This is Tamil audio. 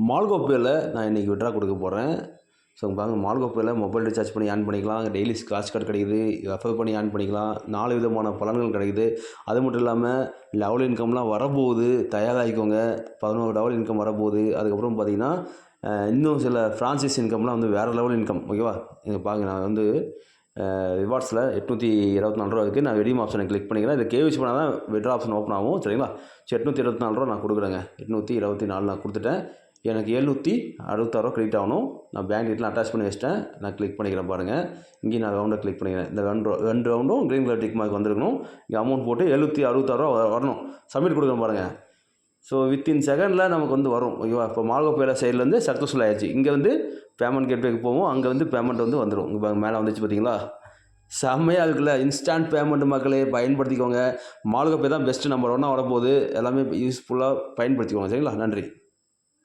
மால்கோப்பேயில் நான் இன்றைக்கி விட்ரா கொடுக்க போகிறேன். ஸோ பாருங்கள், மால்கோப்பேயில் மொபைல் ரீசார்ஜ் பண்ணி ஆன் பண்ணிக்கலாம், டெய்லி ஸ்க்ராட்ச் கார்டு கிடைக்குது, ரெஃபர் பண்ணி ஆன் பண்ணிக்கலாம், 4 விதமான பலன்கள் கிடைக்குது. அது மட்டும் இல்லாமல் டபுள் இன்கம்லாம் வரப்போகுது, தயாராகிக்கோங்க. 11 டபுள் இன்கம் வரப்போகுது. அதுக்கப்புறம் பார்த்தீங்கன்னா இன்னும் சில ஃப்ரான்சைஸ் இன்கம்லாம் வந்து வேறு லெவல் இன்கம். ஓகேவா? இங்கே பாருங்கள், நான் வந்து ரிவார்ட்ஸில் 824 ரூபா இருக்குது. நான் ரெடீம் ஆப்ஷனை கிளிக் பண்ணிக்கிறேன். இதை கேவிசி பண்ணால் தான் விட்ரா ஆப்ஷன் ஓப்பன் ஆகும். சரிங்களா? ஸோ 824 ரூபா நான் கொடுக்குறேங்க. 824 நான் கொடுத்துட்டேன். எனக்கு 766 ரூபா கிரெடிட் ஆகணும். நான் பேங்க் டீட்டெயில் அட்டாச் பண்ணி வச்சிட்டேன். நான் கிளிக் பண்ணிக்கிறேன் பாருங்கள். இங்கேயும் நான் ரவுண்டை கிளிக் பண்ணிக்கிறேன். இந்த ரெண்டு ரவுண்டும் க்ரீன் கலர் டிக் மார்க் வந்துருக்கணும். இங்கே அமௌண்ட் போட்டு 766 ரூபா வரணும். சப்மிட் கொடுக்குறேன் பாருங்கள். ஸோ வித்தின் செகண்டில் நமக்கு வந்து வரும். ஓகேவா? இப்போ மால்கோப்பேயில் சைட்லேருந்து சக்ஸஸ்ஃபுல் ஆகிடுச்சு. இங்கே வந்து பேமெண்ட் கேட்வேக்கு போவோம். அங்கே வந்து பேமெண்ட் வந்து வந்துடும். இங்கே மேலே வந்துச்சு பார்த்தீங்களா? செம்மையாக இருக்குல்ல? இன்ஸ்டன்ட் பேமெண்ட் மக்களே பயன்படுத்திக்கோங்க. மால்கோப்பே தான் பெஸ்ட்டு, நம்பர் 1 வரப்போகுது. எல்லாமே யூஸ்ஃபுல்லாக பயன்படுத்திக்கோங்க. சரிங்களா? நன்றி.